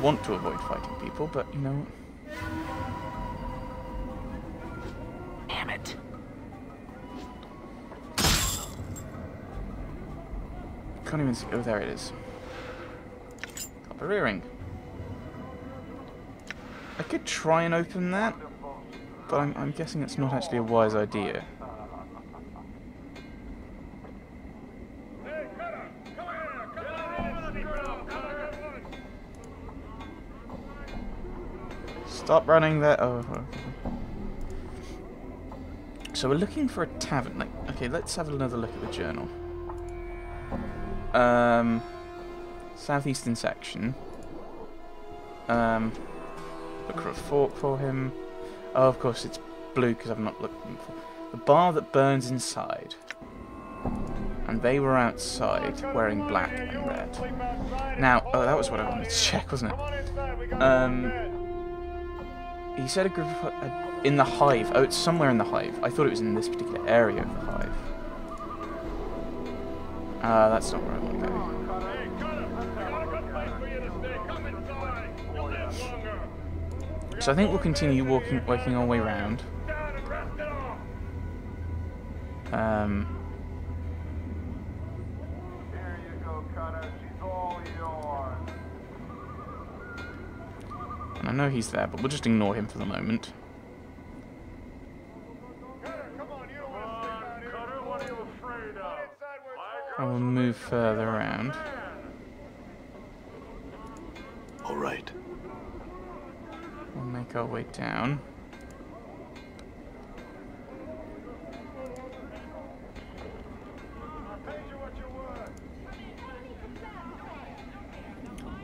want to avoid fighting people, but, you know... Damn it. Can't even see... Oh, there it is. Copper earring. I could try and open that, but I'm guessing it's not actually a wise idea. Stop running there. Oh. So we're looking for a tavern. Like, okay, let's have another look at the journal. Southeastern section. Look for a fork for him. Oh, of course it's blue because I've not looked for the bar that burns inside. And they were outside wearing black and red. Now, oh, that was what I wanted to check, wasn't it? He said a group of, in the hive. Oh, it's somewhere in the hive. I thought it was in this particular area of the hive. That's not where I want to go. So I think we'll continue working our way around. And I know he's there, but we'll just ignore him for the moment. I will move further around. All right. We'll make our way down.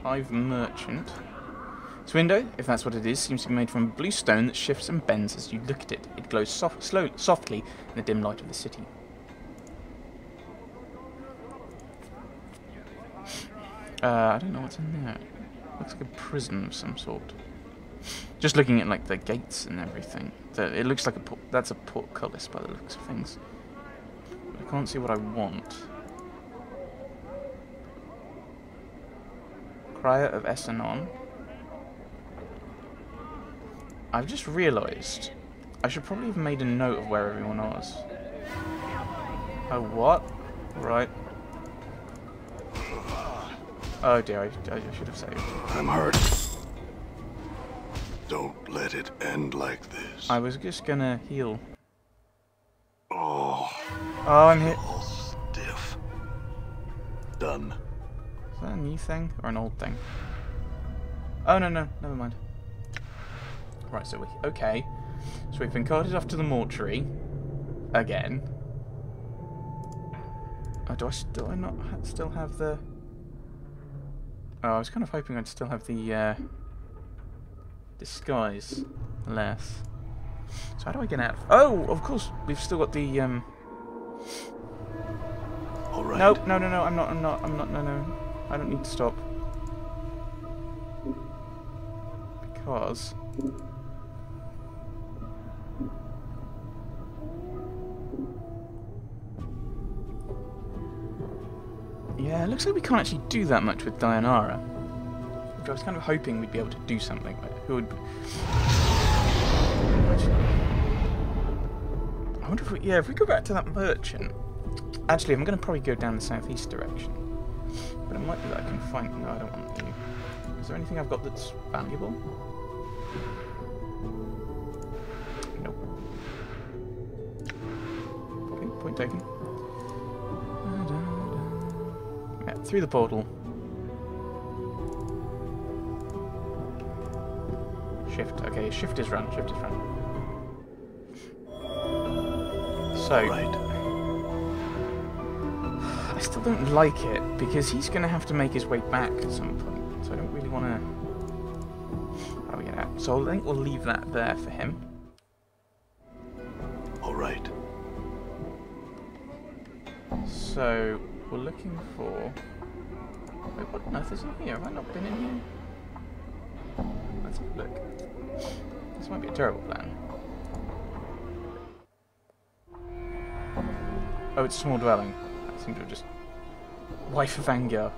Hive Merchant. This window, if that's what it is, seems to be made from blue stone that shifts and bends as you look at it. It glows softly in the dim light of the city. I don't know what's in there. Looks like a prison of some sort. Just looking at like the gates and everything, it looks like that's a portcullis by the looks of things. But I can't see what I want. Crier of Essenon. I've just realised I should probably have made a note of where everyone was. Oh, what? Right. Oh dear, I should have saved. I'm hurt. Don't let it end like this. I was just gonna heal. Oh, I'm hit. all stiff. Done. Is that a new thing or an old thing? Oh no, never mind. Right, so okay. So we've been carted off to the mortuary again. Oh, do I not still have the? Oh, I was kind of hoping I'd still have the disguise less. So how do I get out? Oh, of course, we've still got the All right. Nope, no, I'm not, no. I don't need to stop. Because yeah, it looks like we can't actually do that much with Dianara. I was kind of hoping we'd be able to do something with it. Who would? I wonder if we, if we go back to that merchant. Actually, I'm going to probably go down the southeast direction. But it might be that I can find. No, I don't want to. Is there anything I've got that's valuable? Nope. Okay, point taken. Yeah, through the portal. Shift. Okay, shift is run. Shift is run. So. Right. I still don't like it because he's going to have to make his way back at some point. So I don't really want to. How do we get out? So I think we'll leave that there for him. All right. So we're looking for. Wait, what on earth is in here? Have I not been in here? Let's have a look. This might be a terrible plan. Oh, it's a small dwelling. I seem to have just. Wife of Anger.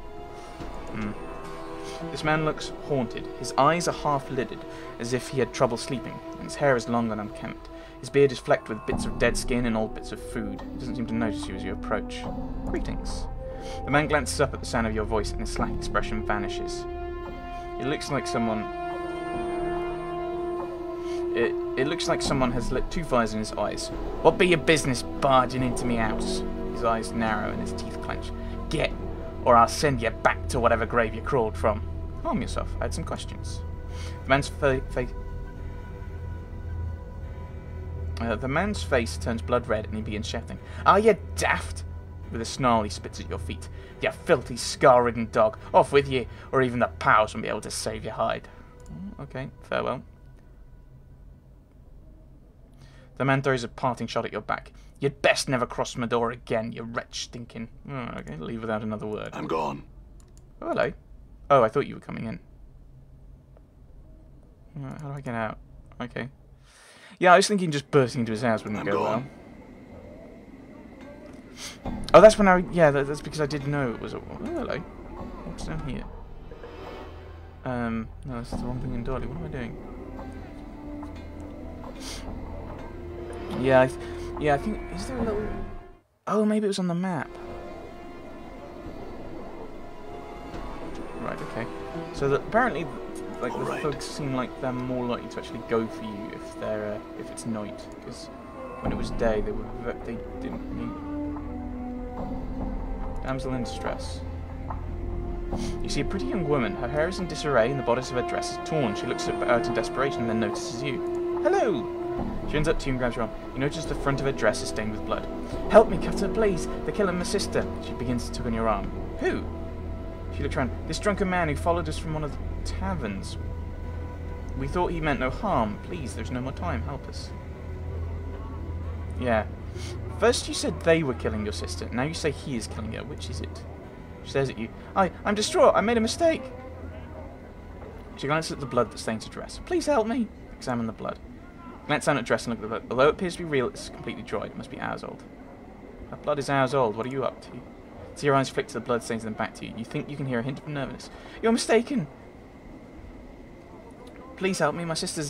This man looks haunted. His eyes are half-lidded, as if he had trouble sleeping, and his hair is long and unkempt. His beard is flecked with bits of dead skin and old bits of food. He doesn't seem to notice you as you approach. Greetings. The man glances up at the sound of your voice, and his slack expression vanishes. It looks like someone... It looks like someone has lit 2 fires in his eyes. What be your business barging into me house? His eyes narrow and his teeth clench. Get, or I'll send you back to whatever grave you crawled from. Calm yourself. I had some questions. The man's face turns blood red and he begins shouting. Are you daft? With a snarl he spits at your feet. You filthy, scar-ridden dog. Off with you, or even the powers won't be able to save your hide. Okay, farewell. The man throws a parting shot at your back. You'd best never cross my door again, you wretch stinking. Oh, okay, leave without another word. I'm gone. Oh, hello. Oh, I thought you were coming in. How do I get out? Okay. Yeah, I was thinking just bursting into his house wouldn't go well. Oh, that's when I... Yeah, that's because I didn't know it was... Oh, hello. What's down here? No, that's the wrong thing entirely. What am I doing? Yeah, I think... Is there a little... Oh, maybe it was on the map. Right, okay. So that apparently... Like the thugs seem like they're more likely to actually go for you if they're if it's night, because when it was day they didn't need. Damsel in distress. You see a pretty young woman. Her hair is in disarray and the bodice of her dress is torn. She looks out in desperation and then notices you. Hello! She runs up to you and grabs your arm. You notice the front of her dress is stained with blood. Help me, Cutter, please! They're killing my sister. She begins to tug on your arm. Who? She looks around. This drunken man who followed us from one of the taverns. We thought he meant no harm. Please, there's no more time. Help us. Yeah. First you said they were killing your sister. Now you say he is killing her. Which is it? She stares at you. I'm distraught. I made a mistake. She glances at the blood that stains her dress. Please help me. Examine the blood. Glance down at the dress and look at the blood. Although it appears to be real, it's completely dried. It must be hours old. Her blood is hours old. What are you up to? See your eyes flick to the blood stains and then back to you. You think you can hear a hint of nervousness. You're mistaken. Please help me. My sister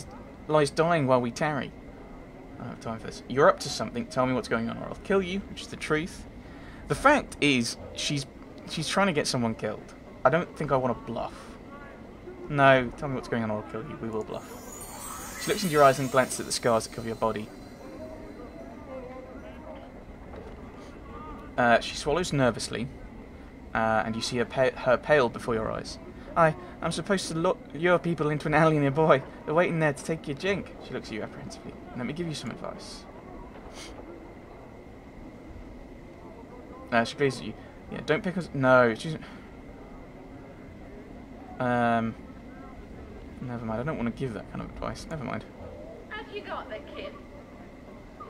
lies dying while we tarry. I don't have time for this. You're up to something. Tell me what's going on or I'll kill you, which is the truth. The fact is, she's trying to get someone killed. I don't think I want to bluff. No, tell me what's going on or I'll kill you. We will bluff. She looks into your eyes and glances at the scars that cover your body. She swallows nervously, and you see her pale before your eyes. I'm supposed to lure people into an alley nearby. They're waiting there to take your jink. She looks at you apprehensively. Let me give you some advice. She gazes at you. Yeah, don't pick us. No, she's. Never mind. I don't want to give that kind of advice. Never mind. Have you got the kid?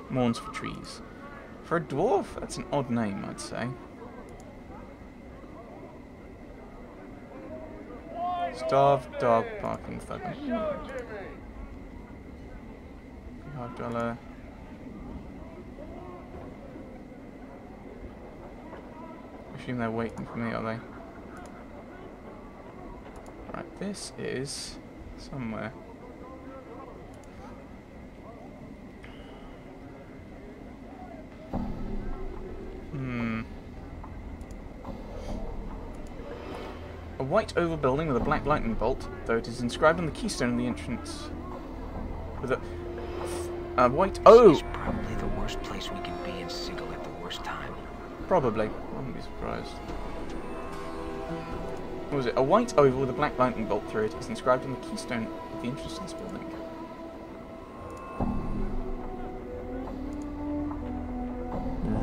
Mourns for trees. For a dwarf, that's an odd name, I'd say. Starved dog parking thug. $5. I assume they're waiting for me, are they? Right, this is somewhere. A white oval building with a black lightning bolt, though it is inscribed on the keystone of the entrance with a white... Oh! This is probably the worst place we can be in Sigil at the worst time. Probably. I wouldn't be surprised. What was it? A white oval with a black lightning bolt through it is inscribed on the keystone of the entrance to this building.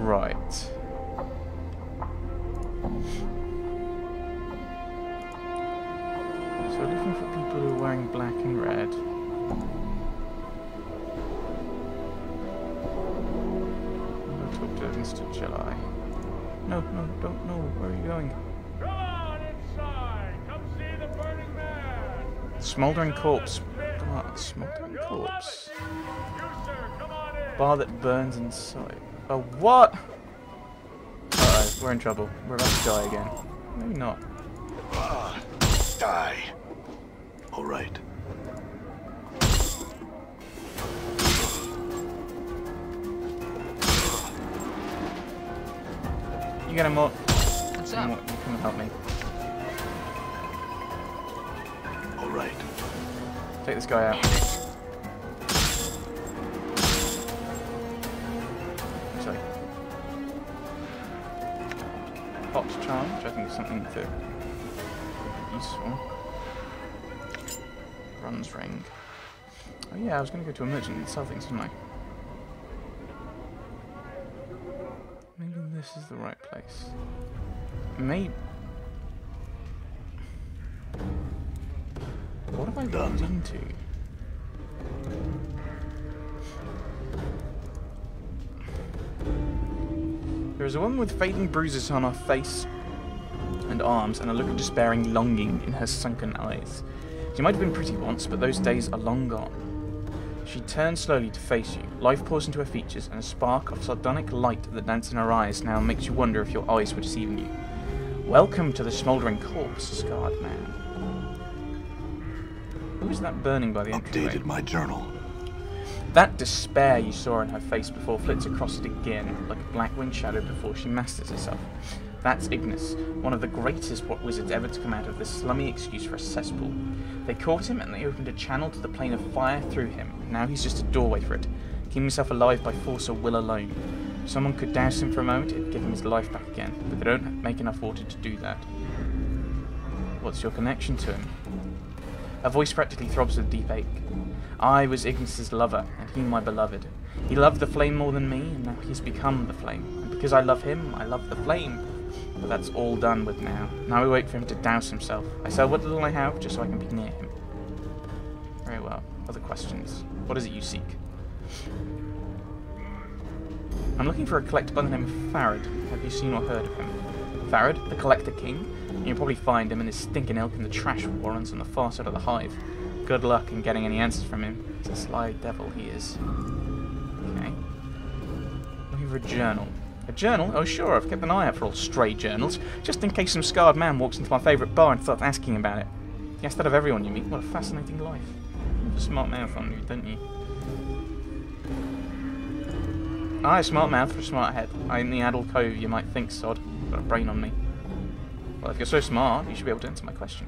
Right. So looking for people who are wearing black and red. I'll talk to Mr. July. No, don't, no, where are you going? Come on inside! Come see the burning man! Smouldering corpse. Smouldering corpse. You, sir, come on in! Bar that burns inside. Oh, what? Uh-oh, we're in trouble. We're about to die again. Maybe not. Die. All right. You get him more. What's up? You come and help me. All right. Take this guy out. Sorry. Fox charm, which I think is something for useful. Bronze ring. Oh yeah, I was going to go to a merchant and sell things, didn't I? Maybe this is the right place. Maybe. What have I walked into? There is a woman with fading bruises on her face and arms, and a look of despairing longing in her sunken eyes. She might have been pretty once, but those days are long gone. She turns slowly to face you. Life pours into her features, and a spark of sardonic light that dances in her eyes now makes you wonder if your eyes were deceiving you. Welcome to the smouldering corpse, scarred man. Who is that burning by the entryway? Updated my journal. That despair you saw in her face before flits across it again, like a black winged shadow before she masters herself. That's Ignis, one of the greatest wizards ever to come out of this slummy excuse for a cesspool. They caught him and they opened a channel to the plane of fire through him, and now he's just a doorway for it, keeping himself alive by force of will alone. If someone could douse him for a moment, it'd give him his life back again, but they don't make enough water to do that. What's your connection to him? Her voice practically throbs with deep ache. I was Ignis's lover, and he my beloved. He loved the flame more than me, and now he's become the flame. And because I love him, I love the flame. But that's all done with now. Now we wait for him to douse himself. I sell what little I have, just so I can be near him. Very well. Other questions? What is it you seek? I'm looking for a collector by the name of Farad. Have you seen or heard of him? Farad, the Collector King? You'll probably find him and his stinking ilk in the trash warrens on the far side of the hive. Good luck in getting any answers from him. He's a sly devil, he is. Okay. Looking for a journal. A journal? Oh sure, I've kept an eye out for all stray journals, just in case some scarred man walks into my favourite bar and starts asking about it. You ask that of everyone you meet. What a fascinating life. You have a smart mouth on you, don't you? Aye, smart mouth for a smart head. I ain't the addle cove you might think, sod. Got a brain on me. Well, if you're so smart, you should be able to answer my question.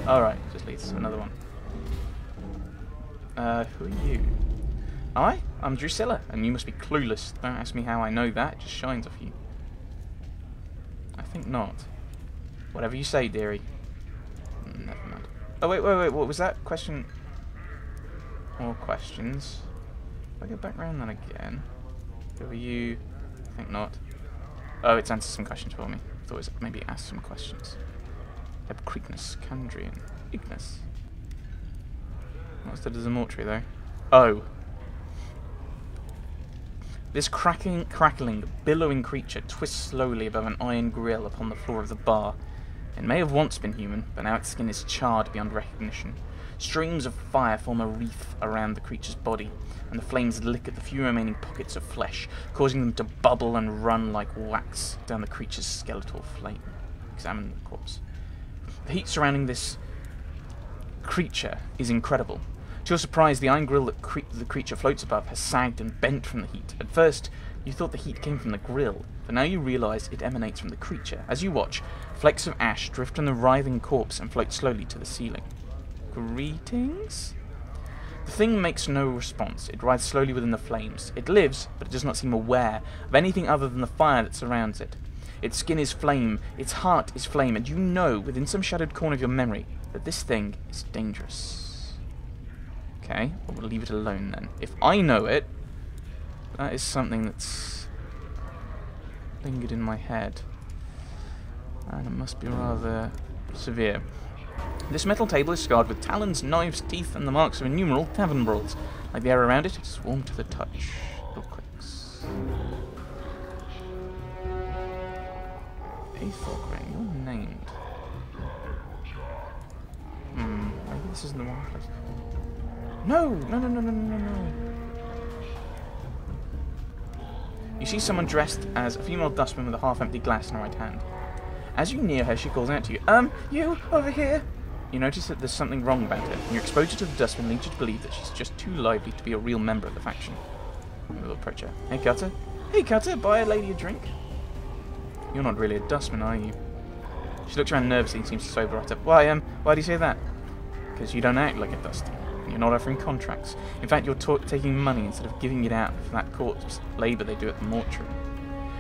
Alright, just leads to another one. Who are you? I'm Drusilla, and you must be clueless. Don't ask me how I know that, it just shines off you. I think not. Whatever you say, dearie. Never mind. Oh, wait, what was that? Question? More questions. If I go back round that again. Who are you? I think not. Oh, it's answered some questions for me. I thought it was maybe asked some questions. Ebcreekness, Candrian, Ignis. What's the Mortuary though? Oh. This crackling, billowing creature twists slowly above an iron grill upon the floor of the bar. It may have once been human, but now its skin is charred beyond recognition. Streams of fire form a wreath around the creature's body, and the flames lick at the few remaining pockets of flesh, causing them to bubble and run like wax down the creature's skeletal flame. Examine the corpse. The heat surrounding this creature is incredible. To your surprise, the iron grill that the creature floats above has sagged and bent from the heat. At first, you thought the heat came from the grill, but now you realise it emanates from the creature. As you watch, flecks of ash drift from the writhing corpse and float slowly to the ceiling. Greetings? The thing makes no response. It writhes slowly within the flames. It lives, but it does not seem aware of anything other than the fire that surrounds it. Its skin is flame, its heart is flame, and you know, within some shadowed corner of your memory, that this thing is dangerous. Okay, well, we'll leave it alone then. If I know it, that is something that's lingered in my head. And it must be rather severe. This metal table is scarred with talons, knives, teeth, and the marks of innumerable tavern brawls. Like the air around it, it is warm to the touch. Little clicks. Aethor ring, you're named. Maybe this isn't the wrong place. No! You see someone dressed as a female dustman with a half-empty glass in her right hand. As you near her, she calls out to you, you, over here! You notice that there's something wrong about her, and your exposure to the dustman leads you to believe that she's just too lively to be a real member of the faction. We'll approach her. Hey, Cutter. Hey, Cutter, buy a lady a drink. You're not really a dustman, are you? She looks around nervously and seems to sober right up. Why do you say that? Because you don't act like a dustman. You're not offering contracts. In fact, you're taking money instead of giving it out for that corpse labour they do at the mortuary.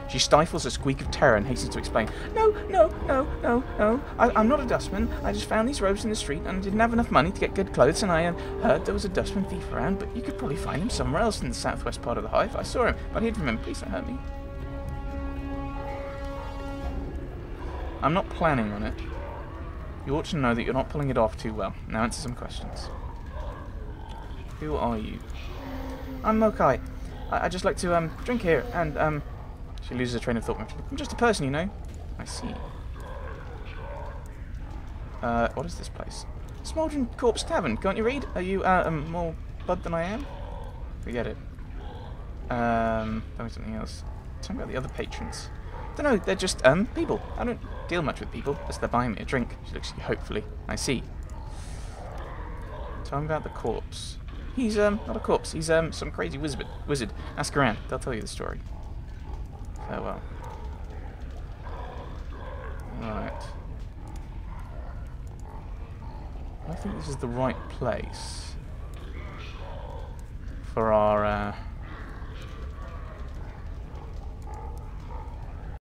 She stifles a squeak of terror and hastens to explain. No. I'm not a dustman. I just found these robes in the street and didn't have enough money to get good clothes, and I heard there was a dustman thief around, but you could probably find him somewhere else in the southwest part of the hive. I saw him, but I hid from him. Please don't hurt me. I'm not planning on it. You ought to know that you're not pulling it off too well. Now answer some questions. Who are you? I'm Mokai. I just like to drink here, and she loses her train of thought. I'm just a person, you know. I see. What is this place? Smouldering Corpse Tavern. Can't you read? Are you more bud than I am? Forget it. Tell me something else. Tell me about the other patrons. Don't know. They're just people. I don't deal much with people unless they're buying me a drink. She looks at you hopefully. I see. Tell me about the corpse. He's not a corpse. He's some crazy wizard. Ask around. They'll tell you the story. Farewell. Right. I think this is the right place for our